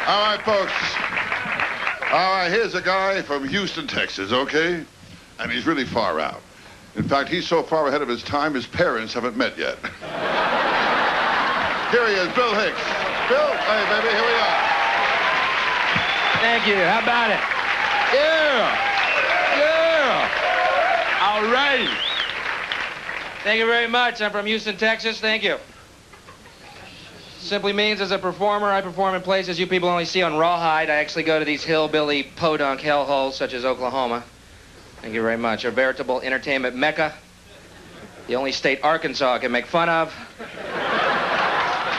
All right, folks. All right, here's a guy from Houston, Texas, okay? And he's really far out. In fact, he's so far ahead of his time, his parents haven't met yet. Here he is, Bill Hicks. Bill, hey, baby, here we are. Thank you. How about it? Yeah. Yeah. All right. Thank you very much. I'm from Houston, Texas. Thank you. Simply means as a performer, I perform in places you people only see on Rawhide. I actually go to these hillbilly podunk hellholes such as Oklahoma. Thank you very much. A veritable entertainment mecca. The only state Arkansas can make fun of.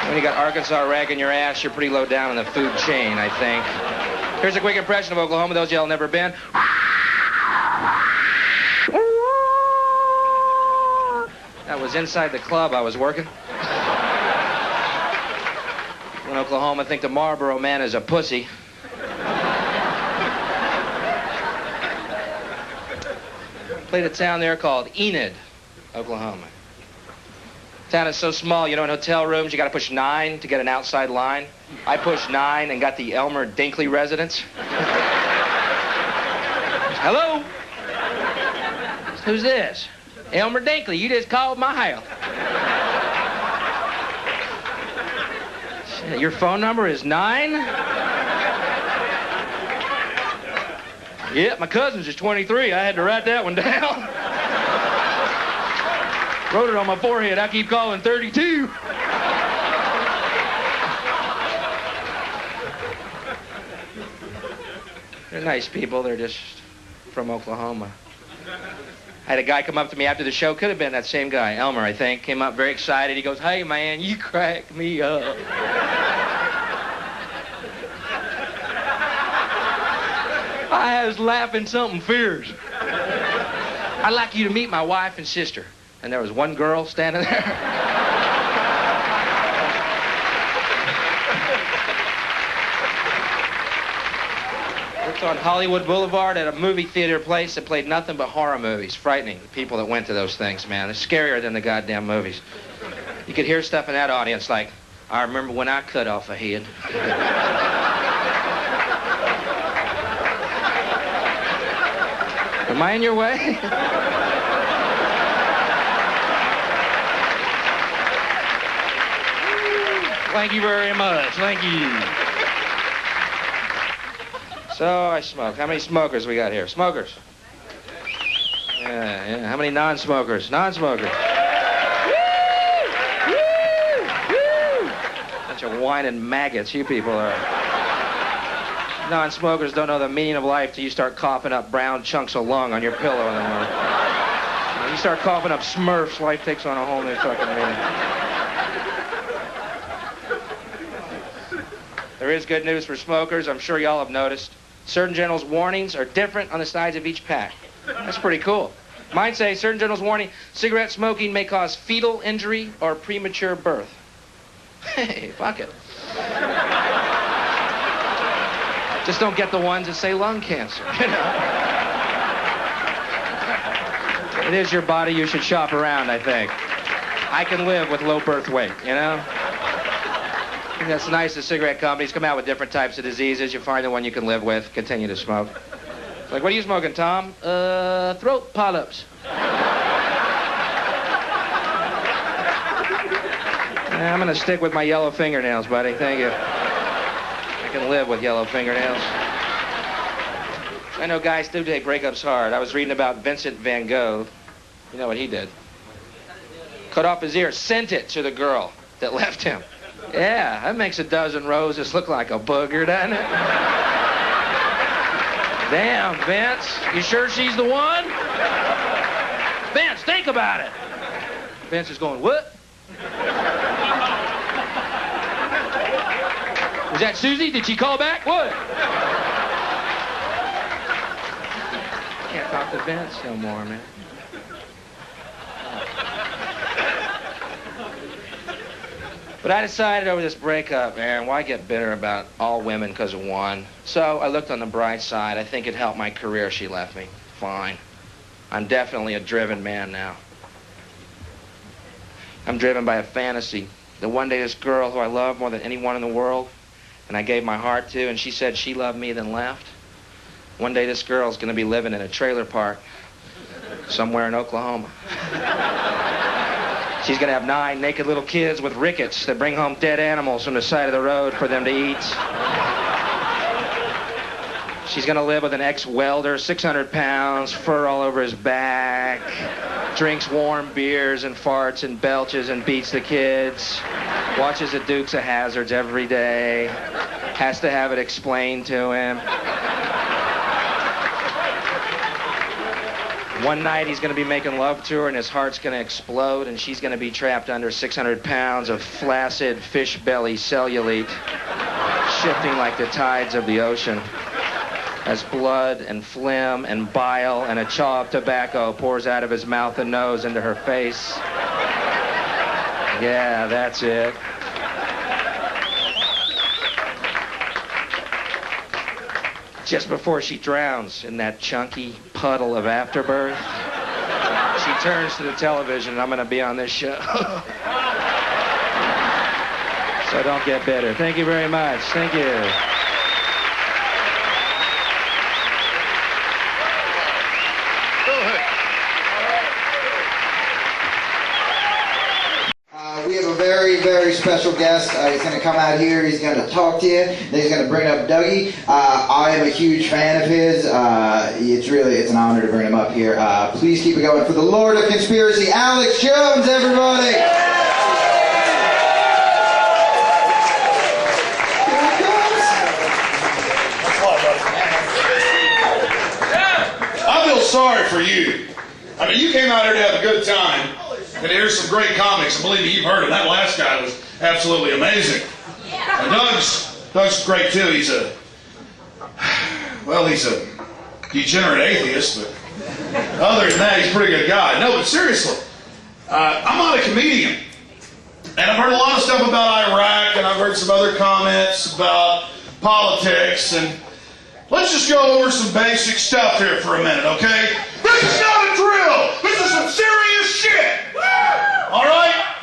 When you got Arkansas ragging your ass, you're pretty low down in the food chain, I think. Here's a quick impression of Oklahoma, those y'all never been. That was inside the club I was working. In Oklahoma, think the Marlboro Man is a pussy. Played a town there called Enid, Oklahoma. Town is so small, you know, in hotel rooms, you got to push 9 to get an outside line. I pushed 9 and got the Elmer Dinkley residence. Hello? Who's this? Elmer Dinkley, you just called my house. Shit, your phone number is 9? Yeah, my cousin's is 23. I had to write that one down. Wrote it on my forehead. I keep calling 32. They're nice people. They're just from Oklahoma. I had a guy come up to me after the show. Could have been that same guy, Elmer, I think. Came up very excited. He goes, "Hey, man, you crack me up." I was laughing something fierce. I'd like you to meet my wife and sister. And there was one girl standing there. Worked on Hollywood Boulevard at a movie theater place that played nothing but horror movies. Frightening, the people that went to those things, man. They're scarier than the goddamn movies. You could hear stuff in that audience like, "I remember when I cut off a head." Am I in your way? Thank you very much. Thank you. So I smoke. How many smokers we got here? Smokers. Yeah. How many non-smokers? Non-smokers. Bunch of whining maggots you people are. Non-smokers don't know the meaning of life till you start coughing up brown chunks of lung on your pillow in the morning. When you start coughing up Smurfs, life takes on a whole new fucking meaning. There is good news for smokers. I'm sure y'all have noticed. Surgeon General's warnings are different on the sides of each pack. That's pretty cool. Mine say, Surgeon General's warning, cigarette smoking may cause fetal injury or premature birth. Hey, fuck it. Just don't get the ones that say lung cancer, you know? It is your body. You should shop around, I think. I can live with low birth weight, you know? I think that's nice. The cigarette companies come out with different types of diseases. You find the one you can live with. Continue to smoke. Like, what are you smoking, Tom? Throat polyps. I'm going to stick with my yellow fingernails, buddy. Thank you. I can live with yellow fingernails. I know guys do take breakups hard. I was reading about Vincent van Gogh. You know what he did? Cut off his ear, sent it to the girl that left him. Yeah, that makes a dozen roses look like a booger, doesn't it? Damn, Vince. You sure she's the one? Vince, think about it. Vince is going, what? Was that Susie? Did she call back? What? Can't talk to Vince no more, man. But I decided over this breakup, man, why get bitter about all women because of one? So I looked on the bright side. I think it helped my career she left me. Fine. I'm definitely a driven man now. I'm driven by a fantasy that one day this girl who I love more than anyone in the world, and I gave my heart to, and she said she loved me, then left. One day this girl's going to be living in a trailer park somewhere in Oklahoma. She's going to have 9 naked little kids with rickets that bring home dead animals from the side of the road for them to eat. She's going to live with an ex-welder, 600 pounds, fur all over his back, drinks warm beers and farts and belches and beats the kids, watches the Dukes of Hazzards every day, has to have it explained to him. One night he's going to be making love to her and his heart's going to explode and she's going to be trapped under 600 pounds of flaccid fish belly cellulite, shifting like the tides of the ocean, as blood and phlegm and bile and a chaw of tobacco pours out of his mouth and nose into her face. Yeah, that's it. Just before she drowns in that chunky puddle of afterbirth, she turns to the television, and I'm going to be on this show. So don't get bitter. Thank you very much. Thank you. We have a very, very special guest. He's going to come out here. He's going to talk to you. Then he's going to bring up Dougie. I am a huge fan of his. It's an honor to bring him up here. Please keep it going for the Lord of Conspiracy, Alex Jones, everybody. I feel sorry for you. I mean, you came out here to have a good time. And here's some great comics. And believe me, you've heard him. That last guy was absolutely amazing. And Doug's great too. He's a degenerate atheist, but other than that, he's a pretty good guy. No, but seriously, I'm not a comedian. And I've heard a lot of stuff about Iraq, and I've heard some other comments about politics, and let's just go over some basic stuff here for a minute, okay? This is not a drill! This is some serious shit! All right?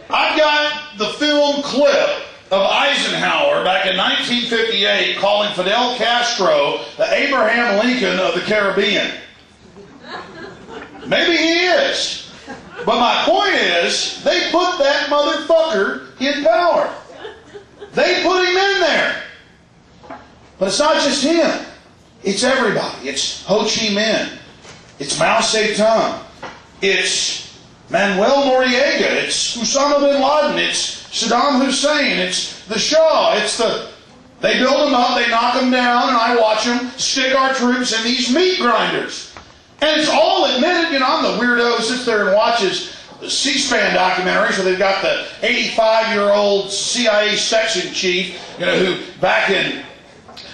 I've got the film clip of Eisenhower back in 1958 calling Fidel Castro the Abraham Lincoln of the Caribbean. Maybe he is. But my point is, they put that motherfucker in power. They put him in there. But it's not just him. It's everybody. It's Ho Chi Minh. It's Mao Zedong. It's Manuel Noriega. It's Osama bin Laden. It's Saddam Hussein. It's the Shah. They build them up, they knock them down, and I watch them stick our troops in these meat grinders. And it's all admitted. You know, I'm the weirdo who sits there and watches the C-SPAN documentaries where they've got the 85-year-old CIA section chief, you know, who back in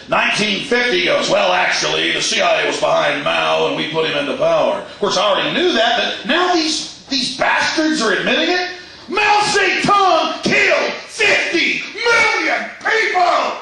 1950 goes, well, actually, the CIA was behind Mao and we put him into power. Of course, I already knew that, but now these bastards are admitting it. Mao Zedong killed 50 million people!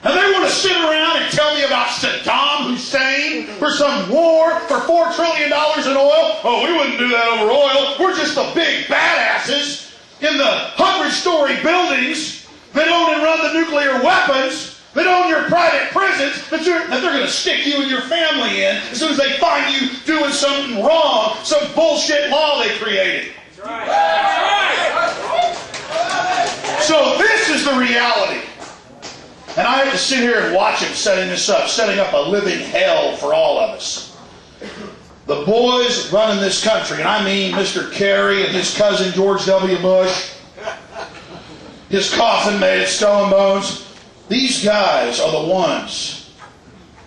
And they want to sit around and tell me about Saddam Hussein for some war for $4 trillion in oil? Oh, we wouldn't do that over oil. We're just the big badasses in the 100-story buildings that own and run the nuclear weapons, that own your private prisons, that they're going to stick you and your family in as soon as they find you doing something wrong, some bullshit law they created. That's right. That's right. So this is the reality. And I have to sit here and watch him setting this up, setting up a living hell for all of us. The boys running this country, and I mean Mr. Kerry and his cousin George W. Bush, his coffin made of skull and bones. These guys are the ones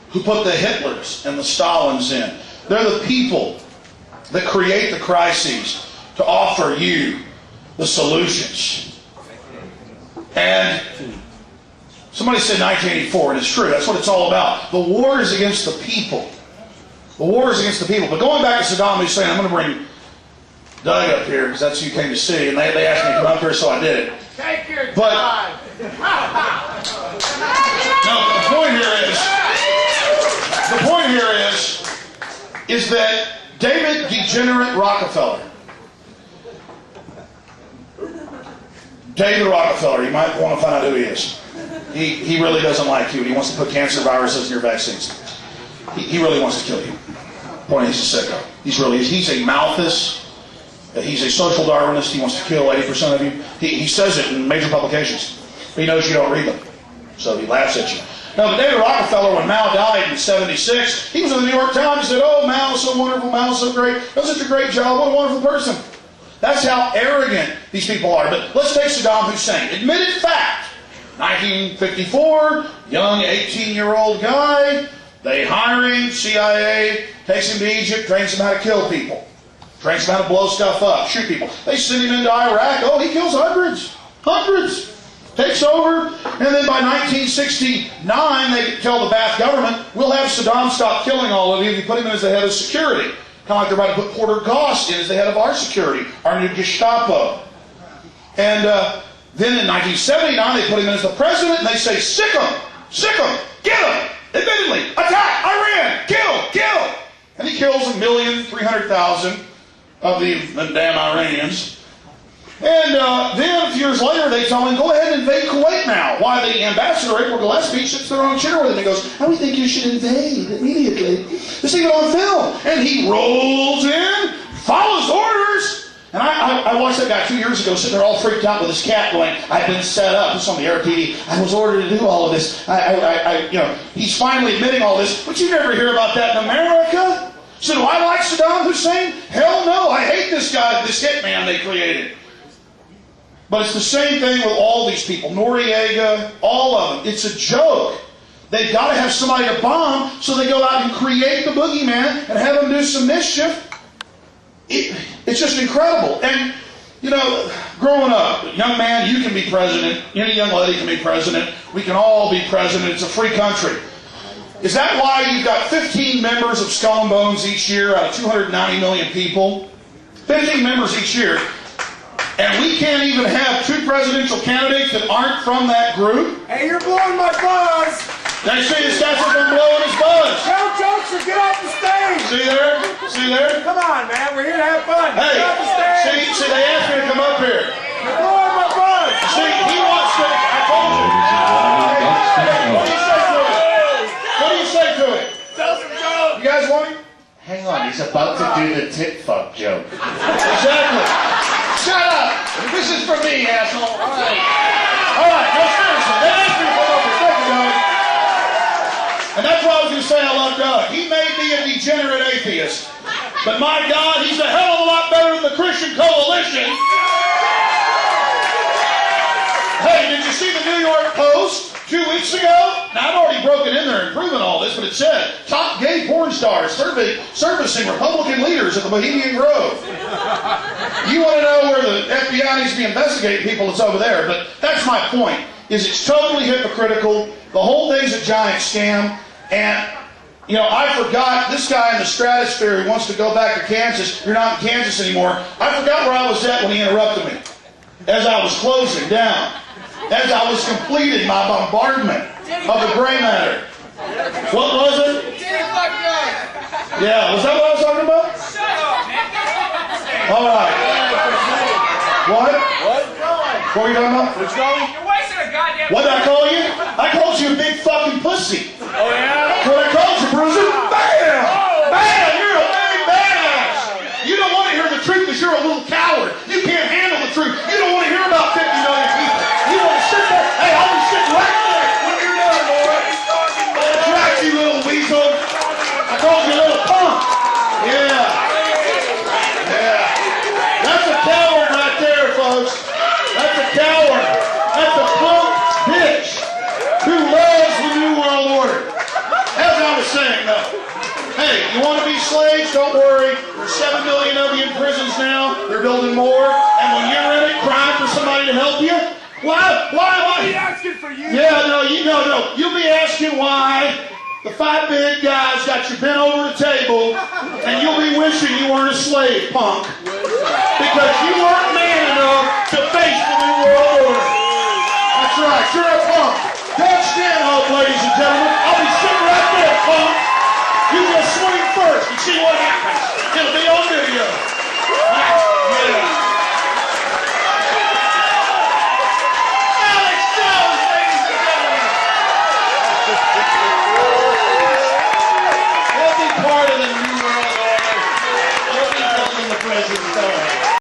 who put the Hitlers and the Stalins in. They're the people that create the crises to offer you the solutions. And somebody said 1984, and it's true. That's what it's all about. The war is against the people. The war is against the people. But going back to Saddam Hussein, I'm going to bring Doug up here because that's who you came to see, and they asked me to come up here, so I did it. Take your time. But no, the point here is that David Degenerate Rockefeller David Rockefeller, you might want to find out who he is. He really doesn't like you, and he wants to put cancer viruses in your vaccines. He really wants to kill you. Boy, he's a sicko. He's a Malthus. He's a social Darwinist. He wants to kill 80% of you. He says it in major publications. But he knows you don't read them. So he laughs at you. Now, David Rockefeller, when Mao died in 1976, he was in the New York Times. He said, oh, Mao's so wonderful, Mao's so great. Does such a great job. What a wonderful person. That's how arrogant these people are. But let's take Saddam Hussein. Admitted fact. 1954, young 18-year-old guy. They hire him, CIA, takes him to Egypt, trains him how to kill people. Trains him how to blow stuff up, shoot people. They send him into Iraq. Oh, he kills hundreds. Hundreds. Takes over, and then by 1969, they tell the Ba'ath government, we'll have Saddam stop killing all of you if you put him in as the head of security. Kind of like they're about to put Porter Goss in as the head of our security, our new Gestapo. And then in 1979, they put him in as the president, and they say, sick him, get him, admittedly, attack, Iran, kill. And he kills 1,300,000 of the damn Iranians. And then a few years later, they tell him, go ahead and invade Kuwait now. Why the ambassador, April Gillespie, sits there on a chair with him and goes, how do you think you should invade immediately? This even on film. And he rolls in, follows orders. And I watched that guy 2 years ago sitting there all freaked out with his cat going, I've been set up. It's on the air TV. I was ordered to do all of this. He's finally admitting all this. But you never hear about that in America. So do I like Saddam Hussein? Hell no. I hate this guy, this hitman they created. But it's the same thing with all these people. Noriega, all of them. It's a joke. They've got to have somebody to bomb, so they go out and create the boogeyman and have him do some mischief. It's just incredible. And, growing up, young man, you can be president. Any young lady can be president. We can all be president. It's a free country. Is that why you've got 15 members of Skull and Bones each year out of 290 million people? 15 members each year. And we can't even have 2 presidential candidates that aren't from that group? Hey, you're blowing my buzz! They see this guy's been blowing his buzz. Tell jokes or get off the stage! See there? See there? Come on, man. We're here to have fun. Hey, get off the stage! see, they asked me to come up here. You're blowing my buzz! See, he wants to... I told you. What do you say to it? What do you say to it? Tell some jokes! You guys want him? Hang on, he's about to do the tit fuck joke. Exactly. Shut up! This is for me, asshole. All right, no, seriously. They asked me to come up here. Thank you, Doug. And that's why I was going to say I love Doug. He may be a degenerate atheist, but my God, he's a hell of a lot better than the Christian Coalition. Hey, did you see the New York Post 2 weeks ago? Now, I've already broken in there and proven all this, but it said, top gay porn stars servicing Republican leaders at the Bohemian Grove. You want to know where the FBI needs to be investigating people, it's over there. But that's my point, is it's totally hypocritical. The whole thing's a giant scam. And, I forgot this guy in the stratosphere who wants to go back to Kansas. You're not in Kansas anymore. I forgot where I was at when he interrupted me. As I was closing down. As I was completing my bombardment of the gray matter. What was it? Yeah, was that what I was talking about? All right. What? What were you talking about? What's going? You're wasting a goddamn... What did I call you? I called you a big fucking pussy. Oh, yeah? What I called you, Bruiser? Bam! Bam! You're a big badass. You don't want to hear the truth because you're a little coward. You can't handle the truth. You don't want to hear about 50 million people. You want to sit there. Hey, I'll be sitting right there when you're done, boy. That's right, you little weasel. I called you a little punk. Yeah. That's a coward right there, folks. That's a coward. That's a punk bitch who loves the New World Order. As I was saying, though. Hey, you want to be slaves? Don't worry. There's 7 million of you in prisons now. They're building more. And when you're in it, crying for somebody to help you, why? I'll be asking for you. Yeah, no. You'll be asking why the 5 big guys got you bent over the table, and you'll be wishing you weren't a slave, punk. Because you weren't